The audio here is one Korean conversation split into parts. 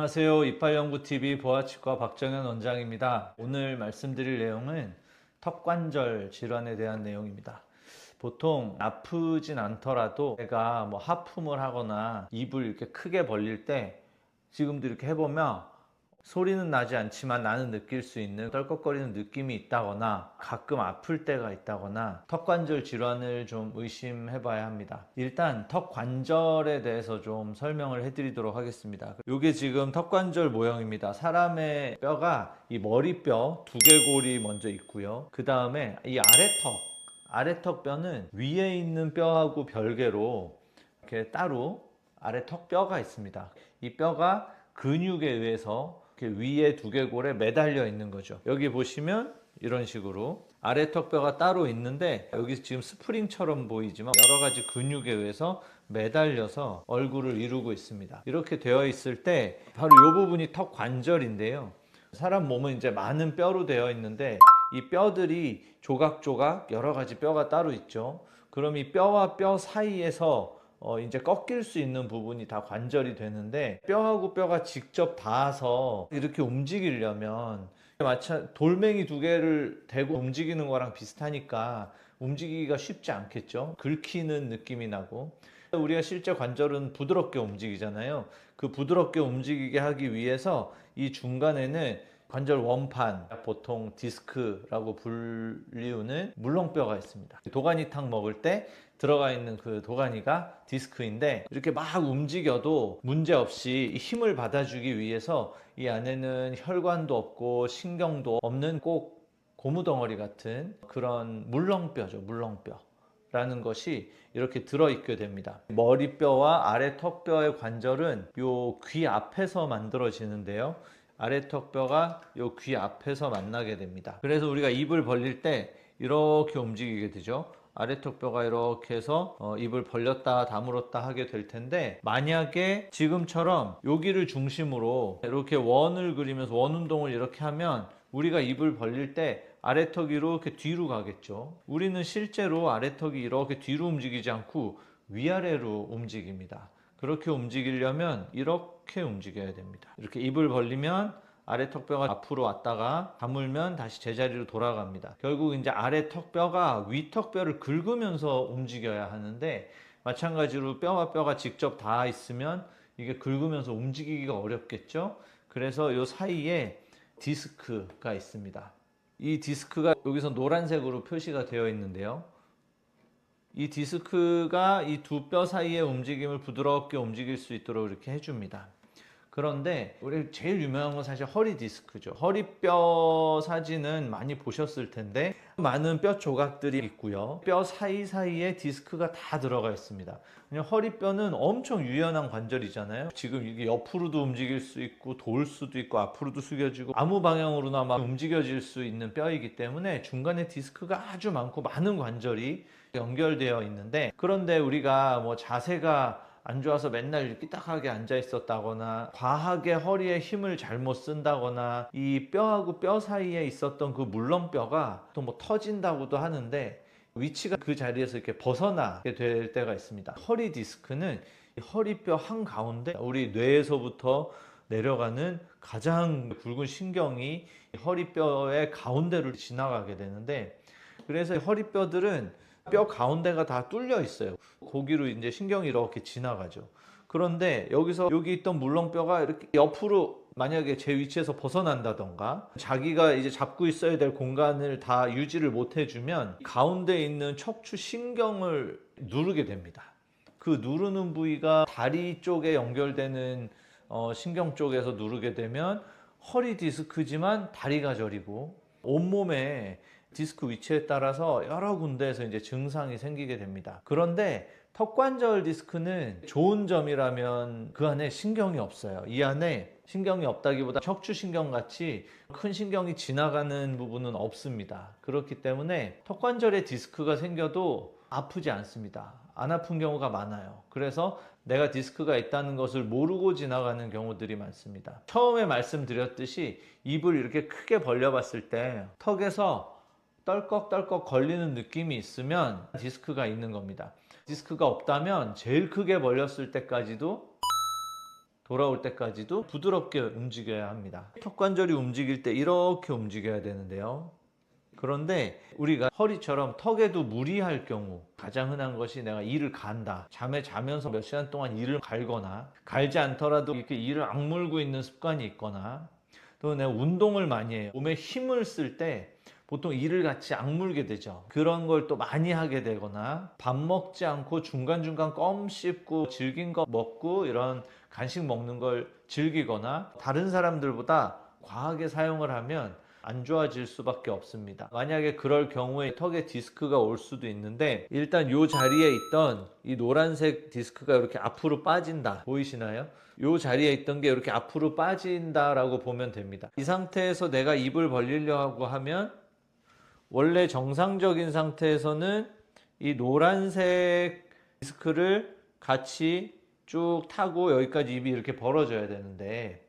안녕하세요. 이빨연구TV 보아치과 박정현 원장입니다. 오늘 말씀드릴 내용은 턱관절 질환에 대한 내용입니다. 보통 아프진 않더라도 내가 하품을 하거나 입을 이렇게 크게 벌릴 때 지금도 이렇게 해보면 소리는 나지 않지만 나는 느낄 수 있는 떨컥거리는 느낌이 있다거나 가끔 아플 때가 있다거나 턱관절 질환을 좀 의심해 봐야 합니다. 일단 턱관절에 대해서 좀 설명을 해 드리도록 하겠습니다. 이게 지금 턱관절 모형입니다. 사람의 뼈가 이 머리뼈 두개골이 먼저 있고요. 그 다음에 이 아래턱 뼈는 위에 있는 뼈하고 별개로 이렇게 따로 아래턱 뼈가 있습니다. 이 뼈가 근육에 의해서 이렇게 위에 두개골에 매달려 있는 거죠. 여기 보시면 이런 식으로 아래턱뼈가 따로 있는데 여기 지금 스프링처럼 보이지만 여러 가지 근육에 의해서 매달려서 얼굴을 이루고 있습니다. 이렇게 되어 있을 때 바로 이 부분이 턱 관절인데요. 사람 몸은 이제 많은 뼈로 되어 있는데 이 뼈들이 조각조각 여러 가지 뼈가 따로 있죠. 그럼 이 뼈와 뼈 사이에서 이제 꺾일 수 있는 부분이 다 관절이 되는데 뼈하고 뼈가 직접 닿아서 이렇게 움직이려면 마치 돌멩이 두 개를 대고 움직이는 거랑 비슷하니까 움직이기가 쉽지 않겠죠. 긁히는 느낌이 나고 우리가 실제 관절은 부드럽게 움직이잖아요. 그 부드럽게 움직이게 하기 위해서 이 중간에는 관절 원판, 보통 디스크라고 불리우는 물렁뼈가 있습니다. 도가니탕 먹을 때 들어가 있는 그 도가니가 디스크인데 이렇게 막 움직여도 문제없이 힘을 받아주기 위해서 이 안에는 혈관도 없고 신경도 없는 꼭 고무덩어리 같은 그런 물렁뼈죠. 물렁뼈 라는 것이 이렇게 들어있게 됩니다. 머리뼈와 아래턱뼈의 관절은 요 귀 앞에서 만들어지는데요. 아래턱뼈가 요 귀 앞에서 만나게 됩니다. 그래서 우리가 입을 벌릴 때 이렇게 움직이게 되죠. 아래턱뼈가 이렇게 해서 입을 벌렸다 다물었다 하게 될 텐데, 만약에 지금처럼 여기를 중심으로 이렇게 원을 그리면서 원 운동을 이렇게 하면 우리가 입을 벌릴 때 아래턱이 이렇게 뒤로 가겠죠. 우리는 실제로 아래턱이 이렇게 뒤로 움직이지 않고 위아래로 움직입니다. 그렇게 움직이려면 이렇게 움직여야 됩니다. 이렇게 입을 벌리면 아래턱뼈가 앞으로 왔다가 다물면 다시 제자리로 돌아갑니다. 결국 이제 아래턱뼈가 위턱뼈를 긁으면서 움직여야 하는데, 마찬가지로 뼈와 뼈가 직접 닿아 있으면 이게 긁으면서 움직이기가 어렵겠죠. 그래서 이 사이에 디스크가 있습니다. 이 디스크가 여기서 노란색으로 표시가 되어 있는데요. 이 디스크가 이 두 뼈 사이의 움직임을 부드럽게 움직일 수 있도록 이렇게 해줍니다. 그런데 우리 제일 유명한 건 사실 허리 디스크죠. 허리뼈 사진은 많이 보셨을 텐데 많은 뼈 조각들이 있고요. 뼈 사이사이에 디스크가 다 들어가 있습니다. 허리뼈는 엄청 유연한 관절이잖아요. 지금 이게 옆으로도 움직일 수 있고 돌 수도 있고 앞으로도 숙여지고 아무 방향으로나 막 움직여질 수 있는 뼈이기 때문에 중간에 디스크가 아주 많고 많은 관절이 연결되어 있는데, 그런데 우리가 자세가 안 좋아서 맨날 이렇게 딱하게 앉아 있었다거나 과하게 허리에 힘을 잘못 쓴다거나 이 뼈하고 뼈 사이에 있었던 그 물렁뼈가 또 터진다고도 하는데 위치가 그 자리에서 이렇게 벗어나게 될 때가 있습니다. 허리 디스크는 허리뼈 한가운데 우리 뇌에서부터 내려가는 가장 굵은 신경이 허리뼈의 가운데를 지나가게 되는데, 그래서 허리뼈들은 뼈 가운데가 다 뚫려 있어요. 거기로 이제 신경이 이렇게 지나가죠. 그런데 여기서 여기 있던 물렁뼈가 이렇게 옆으로 만약에 제 위치에서 벗어난다던가 자기가 이제 잡고 있어야 될 공간을 다 유지를 못 해주면 가운데 있는 척추 신경을 누르게 됩니다. 그 누르는 부위가 다리 쪽에 연결되는 신경 쪽에서 누르게 되면 허리 디스크지만 다리가 저리고 온몸에 디스크 위치에 따라서 여러 군데에서 이제 증상이 생기게 됩니다. 그런데 턱관절 디스크는 좋은 점이라면 그 안에 신경이 없어요. 이 안에 신경이 없다기보다 척추신경 같이 큰 신경이 지나가는 부분은 없습니다. 그렇기 때문에 턱관절에 디스크가 생겨도 아프지 않습니다. 안 아픈 경우가 많아요. 그래서 내가 디스크가 있다는 것을 모르고 지나가는 경우들이 많습니다. 처음에 말씀드렸듯이 입을 이렇게 크게 벌려봤을 때 턱에서 떨꺽떨꺽 걸리는 느낌이 있으면 디스크가 있는 겁니다. 디스크가 없다면 제일 크게 벌렸을 때까지도 돌아올 때까지도 부드럽게 움직여야 합니다. 턱관절이 움직일 때 이렇게 움직여야 되는데요. 그런데 우리가 허리처럼 턱에도 무리할 경우 가장 흔한 것이 내가 이를 간다. 잠에 자면서 몇 시간 동안 이를 갈거나 갈지 않더라도 이렇게 이를 악물고 있는 습관이 있거나 또 내가 운동을 많이 해요. 몸에 힘을 쓸 때 보통 이를 같이 악물게 되죠. 그런 걸 또 많이 하게 되거나 밥 먹지 않고 중간중간 껌 씹고 질긴 거 먹고 이런 간식 먹는 걸 즐기거나 다른 사람들보다 과하게 사용을 하면 안 좋아질 수밖에 없습니다. 만약에 그럴 경우에 턱에 디스크가 올 수도 있는데 일단 이 자리에 있던 이 노란색 디스크가 이렇게 앞으로 빠진다. 보이시나요? 이 자리에 있던 게 이렇게 앞으로 빠진다라고 보면 됩니다. 이 상태에서 내가 입을 벌리려고 하면 원래 정상적인 상태에서는 이 노란색 디스크를 같이 쭉 타고 여기까지 입이 이렇게 벌어져야 되는데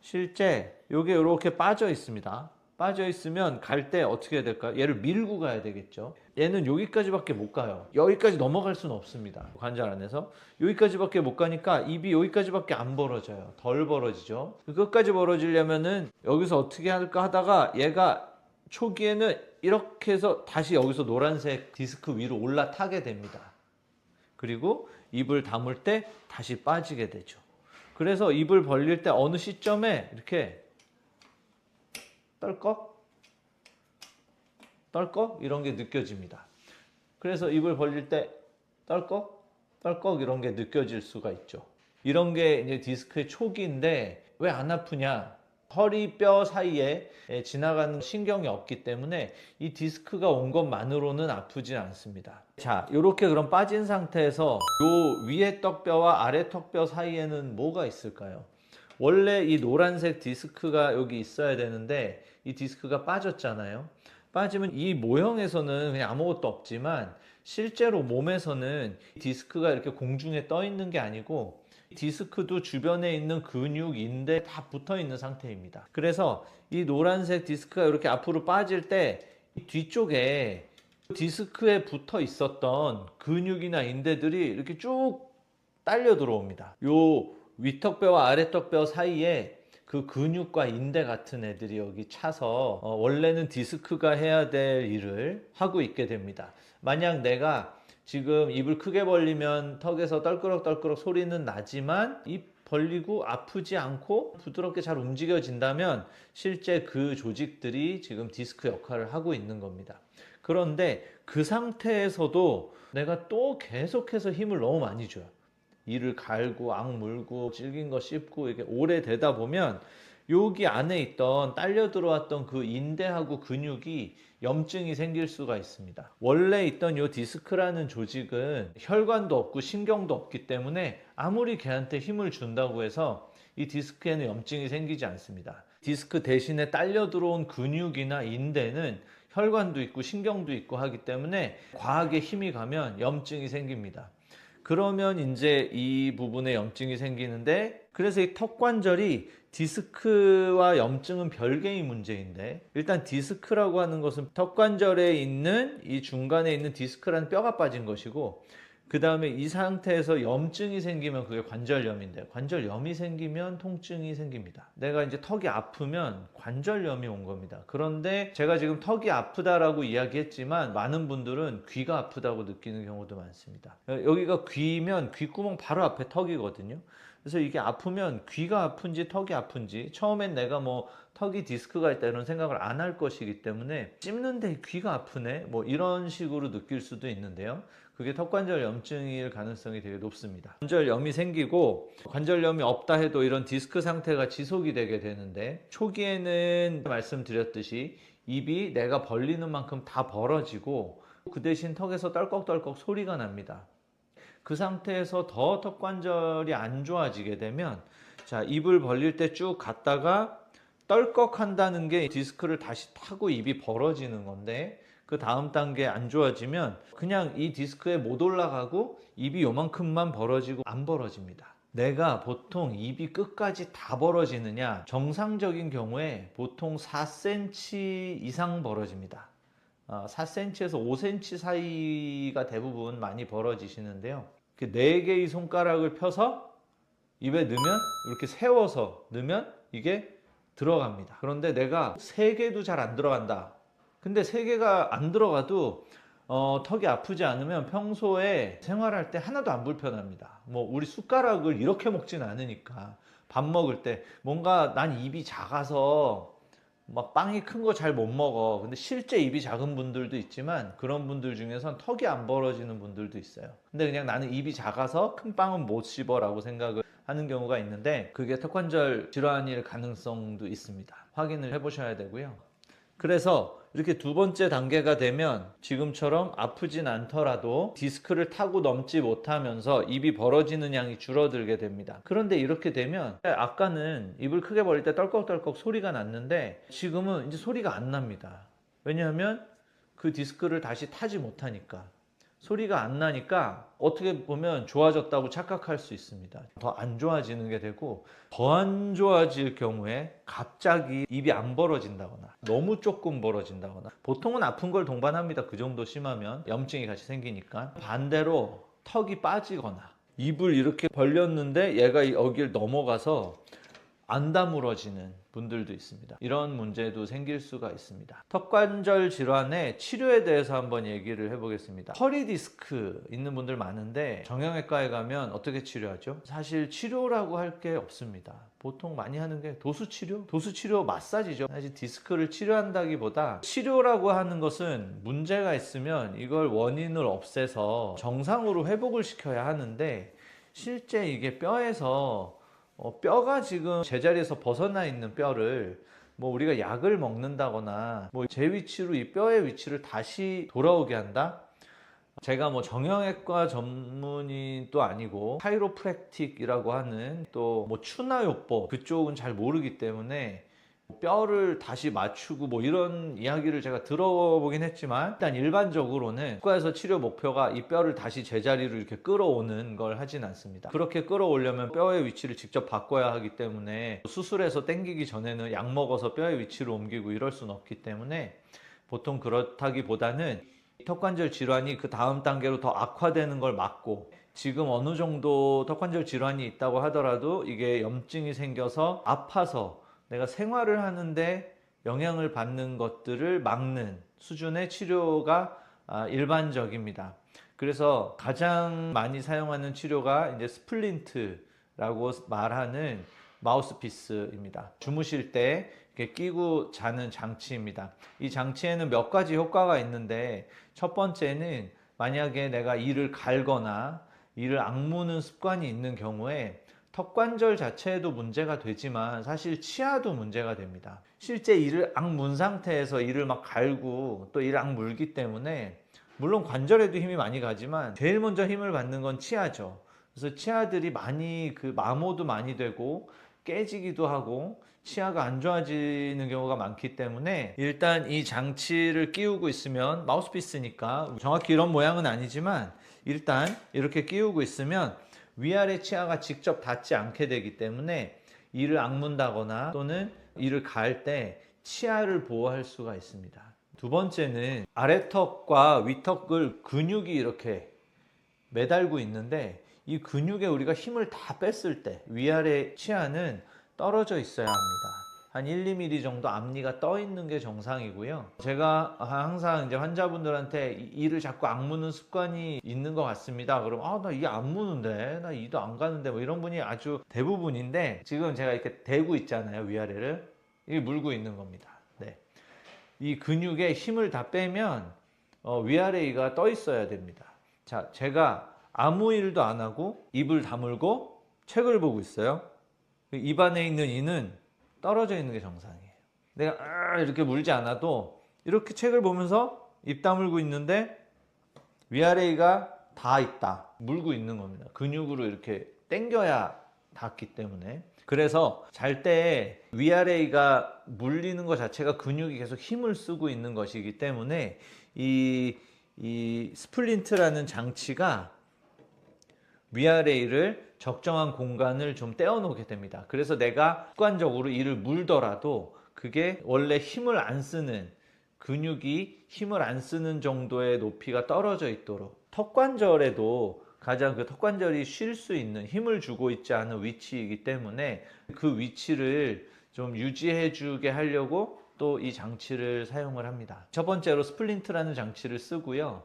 실제 이게 이렇게 빠져 있습니다. 빠져 있으면 갈 때 어떻게 해야 될까요? 얘를 밀고 가야 되겠죠. 얘는 여기까지밖에 못 가요. 여기까지 넘어갈 수는 없습니다. 관절 안에서 여기까지밖에 못 가니까 입이 여기까지밖에 안 벌어져요. 덜 벌어지죠. 끝까지 벌어지려면은 여기서 어떻게 할까 하다가 얘가 초기에는 이렇게 해서 다시 여기서 노란색 디스크 위로 올라타게 됩니다. 그리고 입을 다물 때 다시 빠지게 되죠. 그래서 입을 벌릴 때 어느 시점에 이렇게 떨꺽 떨꺽 이런 게 느껴집니다. 그래서 입을 벌릴 때 떨꺽 떨꺽 이런 게 느껴질 수가 있죠. 이런 게 이제 디스크의 초기인데 왜 안 아프냐? 허리뼈 사이에 지나가는 신경이 없기 때문에 이 디스크가 온 것만으로는 아프진 않습니다. 자, 이렇게 그럼 빠진 상태에서 요 위에 턱뼈와 아래 턱뼈 사이에는 뭐가 있을까요? 원래 이 노란색 디스크가 여기 있어야 되는데 이 디스크가 빠졌잖아요. 빠지면 이 모형에서는 그냥 아무것도 없지만 실제로 몸에서는 디스크가 이렇게 공중에 떠 있는 게 아니고 디스크도 주변에 있는 근육, 인대 다 붙어 있는 상태입니다. 그래서 이 노란색 디스크가 이렇게 앞으로 빠질 때 뒤쪽에 디스크에 붙어 있었던 근육이나 인대들이 이렇게 쭉 딸려 들어옵니다. 요 위턱뼈와 아래턱뼈 사이에 그 근육과 인대 같은 애들이 여기 차서 원래는 디스크가 해야 될 일을 하고 있게 됩니다. 만약 내가 지금 입을 크게 벌리면 턱에서 떨끄럭떨끄럭 소리는 나지만 입 벌리고 아프지 않고 부드럽게 잘 움직여진다면 실제 그 조직들이 지금 디스크 역할을 하고 있는 겁니다. 그런데 그 상태에서도 내가 또 계속해서 힘을 너무 많이 줘요. 이를 갈고 악물고 질긴 거 씹고 이게 오래 되다 보면 여기 안에 있던 딸려 들어왔던 그 인대하고 근육이 염증이 생길 수가 있습니다. 원래 있던 이 디스크라는 조직은 혈관도 없고 신경도 없기 때문에 아무리 걔한테 힘을 준다고 해서 이 디스크에는 염증이 생기지 않습니다. 디스크 대신에 딸려 들어온 근육이나 인대는 혈관도 있고 신경도 있고 하기 때문에 과하게 힘이 가면 염증이 생깁니다. 그러면 이제 이 부분에 염증이 생기는데 그래서 이 턱관절이 디스크와 염증은 별개의 문제인데 일단 디스크라고 하는 것은 턱관절에 있는 이 중간에 있는 디스크라는 뼈가 빠진 것이고 그 다음에 이 상태에서 염증이 생기면 그게 관절염인데 관절염이 생기면 통증이 생깁니다. 내가 이제 턱이 아프면 관절염이 온 겁니다. 그런데 제가 지금 턱이 아프다라고 이야기했지만 많은 분들은 귀가 아프다고 느끼는 경우도 많습니다. 여기가 귀면 귓구멍 바로 앞에 턱이거든요. 그래서 이게 아프면 귀가 아픈지 턱이 아픈지 처음엔 내가 뭐 턱이 디스크가 있다 이런 생각을 안 할 것이기 때문에 찝는데 귀가 아프네 뭐 이런 식으로 느낄 수도 있는데요. 그게 턱관절 염증일 가능성이 되게 높습니다. 관절염이 생기고 관절염이 없다 해도 이런 디스크 상태가 지속이 되게 되는데 초기에는 말씀드렸듯이 입이 내가 벌리는 만큼 다 벌어지고 그 대신 턱에서 떨꺽떨꺽 소리가 납니다. 그 상태에서 더 턱관절이 안 좋아지게 되면 자 입을 벌릴 때 쭉 갔다가 떨꺽 한다는 게 디스크를 다시 타고 입이 벌어지는 건데 그 다음 단계 안 좋아지면 그냥 이 디스크에 못 올라가고 입이 요만큼만 벌어지고 안 벌어집니다. 내가 보통 입이 끝까지 다 벌어지느냐 정상적인 경우에 보통 4cm 이상 벌어집니다. 4cm에서 5cm 사이가 대부분 많이 벌어지시는데요. 4개의 손가락을 펴서 입에 넣으면 이렇게 세워서 넣으면 이게 들어갑니다. 그런데 내가 3개도 잘 안 들어간다. 근데 3개가 안 들어가도 턱이 아프지 않으면 평소에 생활할 때 하나도 안 불편합니다. 뭐 우리 숟가락을 이렇게 먹진 않으니까 밥 먹을 때 뭔가 난 입이 작아서 막 빵이 큰 거 잘 못 먹어. 근데 실제 입이 작은 분들도 있지만 그런 분들 중에선 턱이 안 벌어지는 분들도 있어요. 근데 그냥 나는 입이 작아서 큰 빵은 못 씹어라고 생각을 하는 경우가 있는데 그게 턱관절 질환일 가능성도 있습니다. 확인을 해보셔야 되고요. 그래서 이렇게 2번째 단계가 되면 지금처럼 아프진 않더라도 디스크를 타고 넘지 못하면서 입이 벌어지는 양이 줄어들게 됩니다. 그런데 이렇게 되면 아까는 입을 크게 벌릴 때 떨컥떨컥 소리가 났는데 지금은 이제 소리가 안 납니다. 왜냐하면 그 디스크를 다시 타지 못하니까. 소리가 안 나니까 어떻게 보면 좋아졌다고 착각할 수 있습니다. 더 안 좋아지는 게 되고 더 안 좋아질 경우에 갑자기 입이 안 벌어진다거나 너무 조금 벌어진다거나 보통은 아픈 걸 동반합니다. 그 정도 심하면 염증이 같이 생기니까 반대로 턱이 빠지거나 입을 이렇게 벌렸는데 얘가 여기를 넘어가서 안 다물어지는 분들도 있습니다. 이런 문제도 생길 수가 있습니다. 턱관절 질환의 치료에 대해서 한번 얘기를 해보겠습니다. 허리 디스크 있는 분들 많은데 정형외과에 가면 어떻게 치료하죠? 사실 치료라고 할 게 없습니다. 보통 많이 하는 게 도수치료? 도수치료 마사지죠. 사실 디스크를 치료한다기보다 치료라고 하는 것은 문제가 있으면 이걸 원인을 없애서 정상으로 회복을 시켜야 하는데 실제 이게 뼈에서 뼈가 지금 제자리에서 벗어나 있는 뼈를 뭐 우리가 약을 먹는다거나 뭐 제 위치로 이 뼈의 위치를 다시 돌아오게 한다? 제가 뭐 정형외과 전문의도 아니고 카이로프랙틱이라고 하는 또 뭐 추나요법 그쪽은 잘 모르기 때문에 뼈를 다시 맞추고 뭐 이런 이야기를 제가 들어보긴 했지만 일단 일반적으로는 치과에서 치료 목표가 이 뼈를 다시 제자리로 이렇게 끌어오는 걸 하진 않습니다. 그렇게 끌어오려면 뼈의 위치를 직접 바꿔야 하기 때문에 수술해서 당기기 전에는 약 먹어서 뼈의 위치를 옮기고 이럴 수는 없기 때문에 보통 그렇다기보다는 턱관절 질환이 그 다음 단계로 더 악화되는 걸 막고 지금 어느 정도 턱관절 질환이 있다고 하더라도 이게 염증이 생겨서 아파서 내가 생활을 하는데 영향을 받는 것들을 막는 수준의 치료가 일반적입니다. 그래서 가장 많이 사용하는 치료가 이제 스플린트라고 말하는 마우스피스입니다. 주무실 때 이렇게 끼고 자는 장치입니다. 이 장치에는 몇 가지 효과가 있는데 첫 번째는 만약에 내가 이를 갈거나 이를 악무는 습관이 있는 경우에 턱관절 자체에도 문제가 되지만 사실 치아도 문제가 됩니다. 실제 이를 악문 상태에서 이를 막 갈고 또 이를 악물기 때문에 물론 관절에도 힘이 많이 가지만 제일 먼저 힘을 받는 건 치아죠. 그래서 치아들이 많이 마모도 많이 되고 깨지기도 하고 치아가 안 좋아지는 경우가 많기 때문에 일단 이 장치를 끼우고 있으면 마우스피스니까 정확히 이런 모양은 아니지만 일단 이렇게 끼우고 있으면 위아래 치아가 직접 닿지 않게 되기 때문에 이를 악문다거나 또는 이를 갈 때 치아를 보호할 수가 있습니다. 두 번째는 아래턱과 위턱을 근육이 이렇게 매달고 있는데 이 근육에 우리가 힘을 다 뺐을 때 위아래 치아는 떨어져 있어야 합니다. 한 1, 2mm 정도 앞니가 떠 있는 게 정상이고요. 제가 항상 이제 환자분들한테 이를 자꾸 악무는 습관이 있는 것 같습니다. 그럼 나 이 안 무는데 나 이도 안 가는데 뭐 이런 분이 아주 대부분인데 지금 제가 이렇게 대고 있잖아요. 위아래를 이게 물고 있는 겁니다. 네. 이 근육에 힘을 다 빼면 위아래 이가 떠 있어야 됩니다. 자, 제가 아무 일도 안 하고 입을 다물고 책을 보고 있어요. 입 안에 있는 이는 떨어져 있는 게 정상이에요. 내가 이렇게 물지 않아도 이렇게 책을 보면서 입 다물고 있는데 위아래 이가 다 있다. 물고 있는 겁니다. 근육으로 이렇게 당겨야 닿기 때문에. 그래서 잘 때 위아래 이가 물리는 것 자체가 근육이 계속 힘을 쓰고 있는 것이기 때문에 이 스플린트라는 장치가 위아래 이를 적정한 공간을 좀 떼어놓게 됩니다. 그래서 내가 습관적으로 이를 물더라도 그게 원래 힘을 안 쓰는 근육이 힘을 안 쓰는 정도의 높이가 떨어져 있도록 턱관절에도 가장 그 턱관절이 쉴 수 있는 힘을 주고 있지 않은 위치이기 때문에 그 위치를 좀 유지해 주게 하려고 또 이 장치를 사용을 합니다. 첫 번째로 스플린트라는 장치를 쓰고요.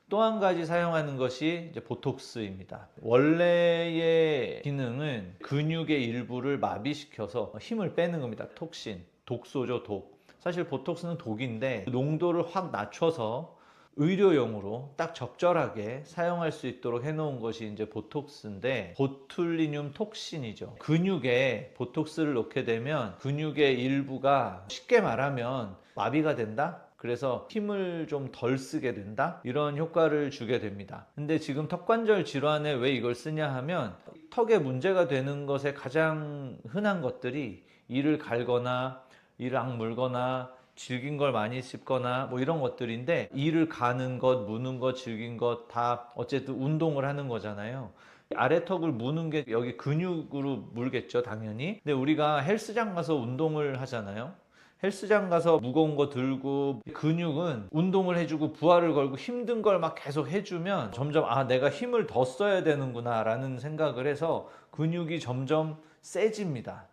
또 한 가지 사용하는 것이 이제 보톡스입니다. 원래의 기능은 근육의 일부를 마비시켜서 힘을 빼는 겁니다. 톡신, 독소죠, 독. 사실 보톡스는 독인데 농도를 확 낮춰서 의료용으로 딱 적절하게 사용할 수 있도록 해놓은 것이 이제 보톡스인데, 보툴리늄 톡신이죠. 근육에 보톡스를 넣게 되면 근육의 일부가 쉽게 말하면 마비가 된다? 그래서 힘을 좀 덜 쓰게 된다? 이런 효과를 주게 됩니다. 근데 지금 턱관절 질환에 왜 이걸 쓰냐 하면, 턱에 문제가 되는 것에 가장 흔한 것들이 이를 갈거나 이를 악물거나 질긴 걸 많이 씹거나 뭐 이런 것들인데, 이를 가는 것, 무는 것, 질긴 것 다 어쨌든 운동을 하는 거잖아요. 아래턱을 무는 게 여기 근육으로 물겠죠, 당연히. 근데 우리가 헬스장 가서 운동을 하잖아요. 헬스장 가서 무거운 거 들고, 근육은 운동을 해주고 부하를 걸고 힘든 걸 막 계속 해주면 점점 내가 힘을 더 써야 되는구나 라는 생각을 해서 근육이 점점 세집니다.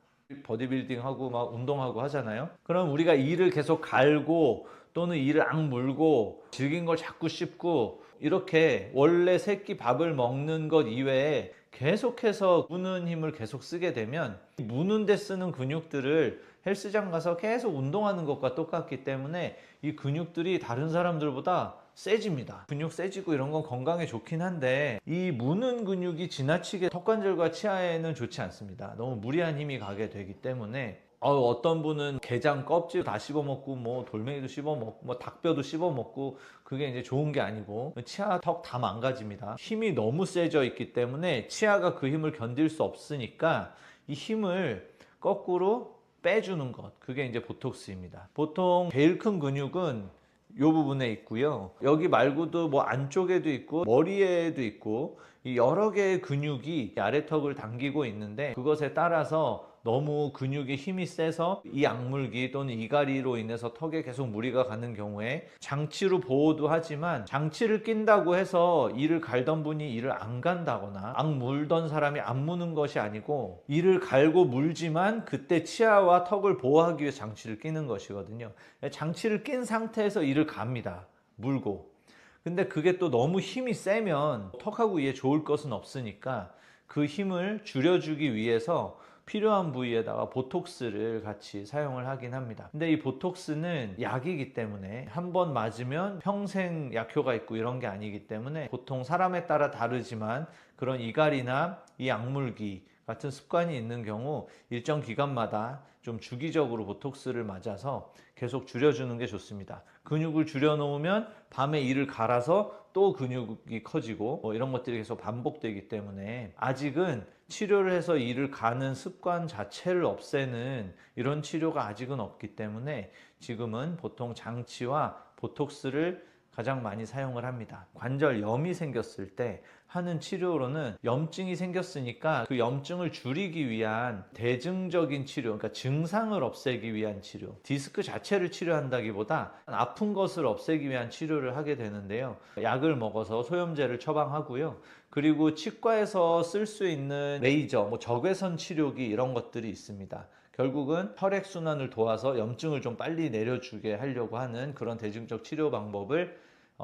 버디빌딩하고 막 운동하고 하잖아요. 그럼 우리가 이를 계속 갈고 또는 이를 악물고 질긴 걸 자꾸 씹고 이렇게 원래 새끼 밥을 먹는 것 이외에 계속해서 무는 힘을 계속 쓰게 되면, 무는 데 쓰는 근육들을 헬스장 가서 계속 운동하는 것과 똑같기 때문에 이 근육들이 다른 사람들보다 세집니다. 근육 세지고 이런 건 건강에 좋긴 한데, 이 무는 근육이 지나치게 턱관절과 치아에는 좋지 않습니다. 너무 무리한 힘이 가게 되기 때문에 어떤 분은 게장 껍질 다 씹어먹고 뭐 돌멩이도 씹어먹고 뭐 닭뼈도 씹어먹고, 그게 이제 좋은 게 아니고 치아 턱 다 망가집니다. 힘이 너무 세져 있기 때문에 치아가 그 힘을 견딜 수 없으니까 이 힘을 거꾸로 빼주는 것, 그게 이제 보톡스입니다. 보통 제일 큰 근육은 이 부분에 있고요. 여기 말고도 뭐 안쪽에도 있고 머리에도 있고 이 여러 개의 근육이 아래턱을 당기고 있는데, 그것에 따라서 너무 근육의 힘이 세서 이 악물기 또는 이갈이로 인해서 턱에 계속 무리가 가는 경우에 장치로 보호도 하지만, 장치를 낀다고 해서 이를 갈던 분이 이를 안 간다거나 악물던 사람이 안 무는 것이 아니고, 이를 갈고 물지만 그때 치아와 턱을 보호하기 위해 장치를 끼는 것이거든요. 장치를 낀 상태에서 이를 갑니다. 물고. 근데 그게 또 너무 힘이 세면 턱하고 이에 좋을 것은 없으니까 그 힘을 줄여주기 위해서 필요한 부위에다가 보톡스를 같이 사용을 하긴 합니다. 근데 이 보톡스는 약이기 때문에 한 번 맞으면 평생 약효가 있고 이런 게 아니기 때문에, 보통 사람에 따라 다르지만 그런 이갈이나 이 약물기 같은 습관이 있는 경우 일정 기간마다 좀 주기적으로 보톡스를 맞아서 계속 줄여주는 게 좋습니다. 근육을 줄여놓으면 밤에 이를 갈아서 또 근육이 커지고 뭐 이런 것들이 계속 반복되기 때문에, 아직은 치료를 해서 이를 가는 습관 자체를 없애는 이런 치료가 아직은 없기 때문에 지금은 보통 장치와 보톡스를 가장 많이 사용을 합니다. 관절염이 생겼을 때 하는 치료로는, 염증이 생겼으니까 그 염증을 줄이기 위한 대증적인 치료, 그러니까 증상을 없애기 위한 치료, 디스크 자체를 치료한다기보다 아픈 것을 없애기 위한 치료를 하게 되는데요. 약을 먹어서 소염제를 처방하고요. 그리고 치과에서 쓸 수 있는 레이저, 뭐 적외선 치료기 이런 것들이 있습니다. 결국은 혈액순환을 도와서 염증을 좀 빨리 내려주게 하려고 하는 그런 대증적 치료 방법을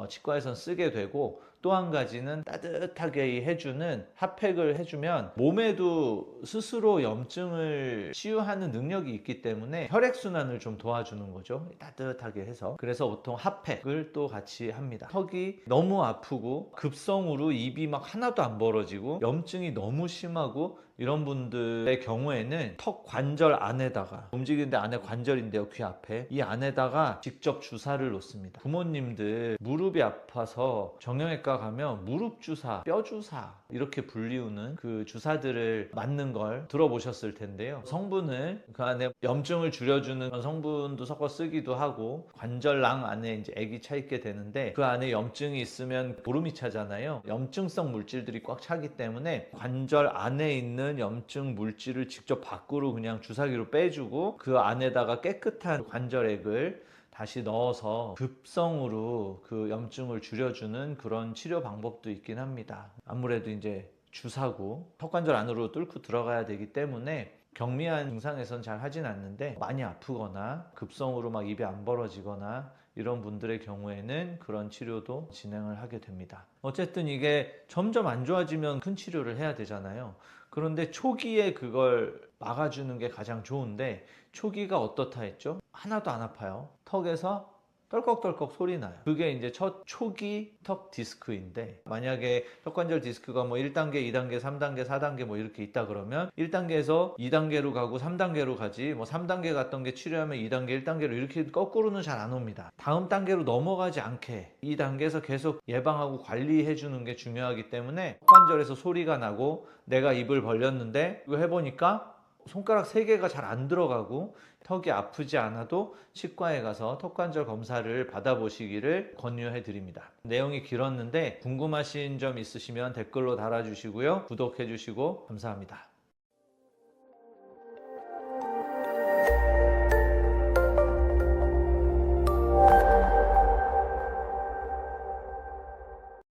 치과에선 쓰게 되고, 또 한 가지는 따뜻하게 해주는 핫팩을 해주면 몸에도 스스로 염증을 치유하는 능력이 있기 때문에 혈액순환을 좀 도와주는 거죠. 따뜻하게 해서. 그래서 보통 핫팩을 또 같이 합니다. 턱이 너무 아프고 급성으로 입이 막 하나도 안 벌어지고 염증이 너무 심하고 이런 분들의 경우에는 턱 관절 안에다가, 움직이는데 안에 관절인데요, 귀 앞에, 이 안에다가 직접 주사를 놓습니다. 부모님들 무릎이 아파서 정형외과 가면 무릎 주사, 뼈 주사 이렇게 불리우는 그 주사들을 맞는 걸 들어보셨을 텐데요. 성분을 그 안에 염증을 줄여주는 성분도 섞어 쓰기도 하고, 관절낭 안에 이제 액이 차 있게 되는데, 그 안에 염증이 있으면 보름이 차잖아요. 염증성 물질들이 꽉 차기 때문에 관절 안에 있는 염증 물질을 직접 밖으로 그냥 주사기로 빼주고 그 안에다가 깨끗한 관절액을 다시 넣어서 급성으로 그 염증을 줄여주는 그런 치료 방법도 있긴 합니다. 아무래도 이제 주사고 턱관절 안으로 뚫고 들어가야 되기 때문에 경미한 증상에선 잘 하진 않는데, 많이 아프거나 급성으로 막 입이 안 벌어지거나 이런 분들의 경우에는 그런 치료도 진행을 하게 됩니다. 어쨌든 이게 점점 안 좋아지면 큰 치료를 해야 되잖아요. 그런데 초기에 그걸 막아주는 게 가장 좋은데, 초기가 어떻다 했죠? 하나도 안 아파요. 턱에서 떨컥떨컥 소리 나요. 그게 이제 첫 초기 턱 디스크인데, 만약에 턱관절 디스크가 뭐 1단계, 2단계, 3단계, 4단계 뭐 이렇게 있다 그러면 1단계에서 2단계로 가고 3단계로 가지, 뭐 3단계 갔던 게 치료하면 2단계, 1단계로 이렇게 거꾸로는 잘 안 옵니다. 다음 단계로 넘어가지 않게 이 단계에서 계속 예방하고 관리해 주는 게 중요하기 때문에, 턱관절에서 소리가 나고 내가 입을 벌렸는데 이거 해보니까 손가락 3개가 잘 안 들어가고 턱이 아프지 않아도 치과에 가서 턱관절 검사를 받아보시기를 권유해 드립니다. 내용이 길었는데 궁금하신 점 있으시면 댓글로 달아주시고요. 구독해 주시고 감사합니다.